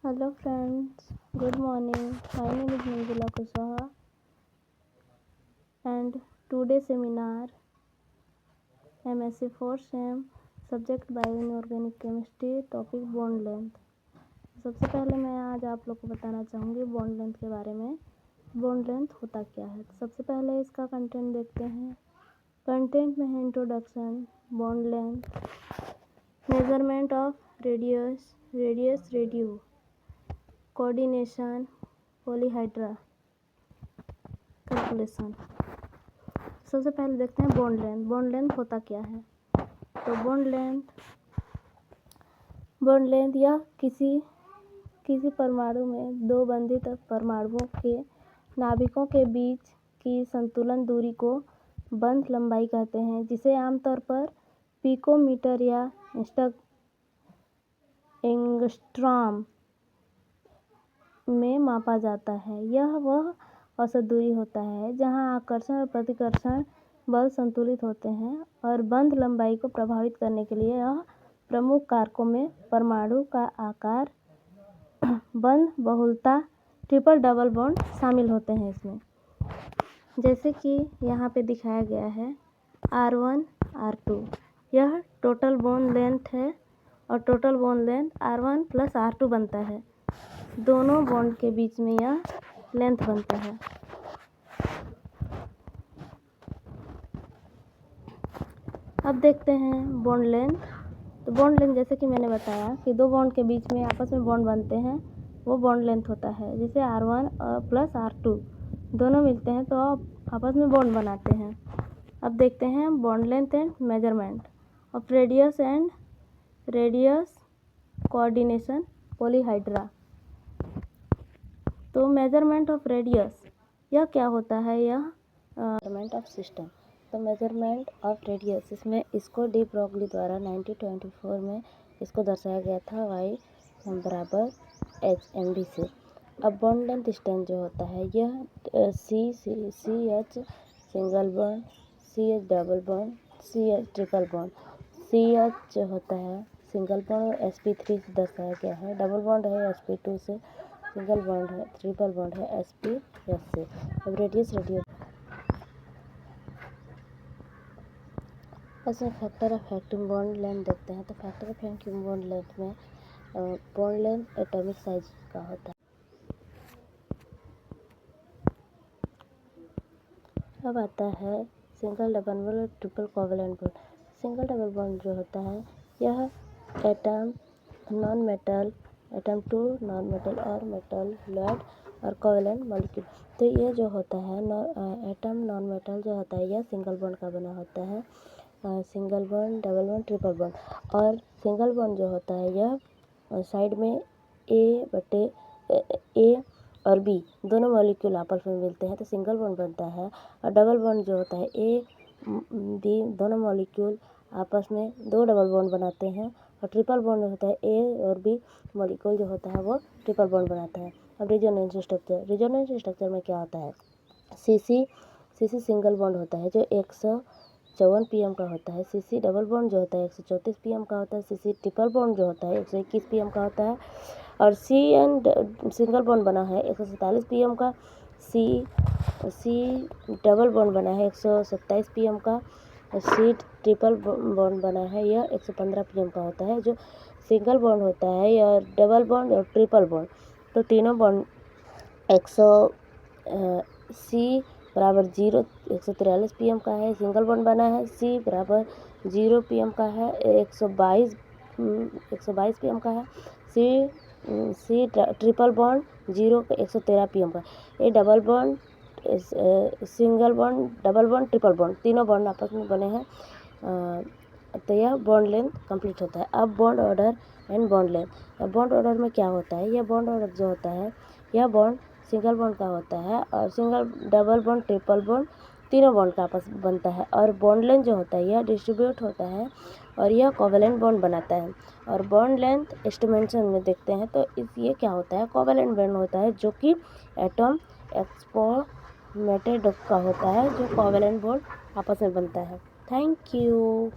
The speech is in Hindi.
Hello friends, good morning. My name is Manjula Kuswaha and today's seminar MSc 4th Sem subject Bioinorganic Chemistry topic bond length। सबसे पहले मैं आज आप लोग को बताना चाहूँगी बॉन्ड लेंथ के बारे में। बॉन्ड लेंथ होता क्या है, सबसे पहले इसका कंटेंट देखते हैं। कंटेंट में है introduction, bond length, measurement of radius, radio, coordination, polyhedra, calculation. सबसे पहले देखते हैं बॉन्ड लेंथ। बॉन्ड लेंथ होता क्या है, तो बॉन्ड लेंथ या किसी परमाणु में दो बंधित परमाणुओं के नाभिकों के बीच की संतुलन दूरी को बंध लंबाई कहते हैं, जिसे आमतौर पर पिकोमीटर या एंगस्ट्रॉम में मापा जाता है। यह वह औसत दूरी होता है जहां आकर्षण और प्रतिकर्षण बल संतुलित होते हैं, और बंध लंबाई को प्रभावित करने के लिए यह प्रमुख कारकों में परमाणु का आकार, बंध बहुलता, ट्रिपल डबल बॉन्ड शामिल होते हैं इसमें। जैसे कि यहाँ पे दिखाया गया है R1 R2, यह टोटल बॉन्ड लेंथ है और total bond length R1 + R2 बनता है। दोनों बॉन्ड के बीच में यह लेंथ बनता है। अब देखते हैं बॉन्ड लेंथ। तो बॉन्ड लेंथ जैसे कि मैंने बताया कि दो बॉन्ड के बीच में आपस में बॉन्ड बनते हैं, वो बॉन्ड लेंथ होता है। जैसे R1 + R2 दोनों मिलते हैं तो आपस में बॉन्ड बनाते हैं। अब देखते हैं bond length and measurement of radius coordination polyhedra. तो मेजरमेंट ऑफ रेडियस यह क्या होता है, यह मेजरमेंट ऑफ सिस्टम। तो मेजरमेंट ऑफ रेडियस, इसमें इसको डी ब्रॉगली द्वारा 1924 में इसको दर्शाया गया था y = hmv से। अब बॉन्ड लेंथ डिस्टेंस जो होता है यह CH single bond, CH double bond, CH triple bond. CH जो होता है सिंगल बॉन्ड और sp3 से दर्शाया गया है, डबल बॉन्ड है sp2 से, सिंगल बॉन्ड है, ट्रिपल बॉन्ड है sps से। अब रेडियस उसमें factor of active bond length देखते हैं। तो factor of active bond length में बॉन्ड लेंथ एटॉमिक साइज का होता है। अब आता है सिंगल डबल बॉन्ड और triple covalent bond. Single double bond जो होता है यह atom non metal, atom to non metal और मेटल लेड और कोवैलेंट मॉलिक्यूल। तो ये जो होता है एटम नॉन मेटल जो होता है यह सिंगल बॉन्ड का बना होता है। Single bond, double bond, triple bond. और सिंगल बॉन्ड जो होता है यह साइड में ए और बी दोनों मॉलिक्यूल आपस में मिलते हैं तो सिंगल बॉन्ड बनता है। और डबल बॉन्ड जो होता है ए बी दोनों मॉलिक्यूल आपस में दो डबल बॉन्ड बनाते हैं। और ट्रिपल बॉन्ड जो होता है ए और बी मॉलिक्यूल जो होता है वो ट्रिपल बॉन्ड बनाता है। अब रेजोनेंस स्ट्रक्चर में क्या होता है, सीसी सिंगल बॉन्ड होता है जो 154 pm का होता है। सीसी डबल बॉन्ड जो होता है 134 pm का होता है। सीसी ट्रिपल बॉन्ड जो होता है 121 pm का होता है। और सी एंड सिंगल बॉन्ड बना है 147 pm का। सी डबल बॉन्ड बना है 127 pm का। सी ट्रिपल बॉन्ड बना है यह 115 pm का होता है। जो सिंगल बॉन्ड होता है या डबल बॉन्ड और ट्रिपल बॉन्ड, तो तीनों बॉन्ड सी बराबर 143 pm का है। सिंगल बॉन्ड बना है सी बराबर 0 pm का है, 122 pm का है। सी ट्रिपल बॉन्ड 113 pm का। ये double bond, single bond, double bond, triple bond तीनों बॉन्ड आपस में बने हैं। तो यह बॉन्ड लेंथ कंप्लीट होता है। अब bond order and bond length. Bond order में क्या होता है, यह बॉन्ड ऑर्डर जो होता है यह बॉन्ड सिंगल बॉन्ड का होता है और single double bond triple bond तीनों बॉन्ड का आपस में बनता है। और बॉन्ड लेंथ जो होता है यह डिस्ट्रीब्यूट होता है और यह कोवैलेंट बॉन्ड बनाता है। और बॉन्ड लेंथ एस्टिमेशन में देखते हैं तो ये क्या होता है, कोवैलेंट बॉन्ड होता है जो कि एटम एक्सपोनेटेड का होता है, जो कोवैलेंट बॉन्ड आपस में बनता है। Thank you.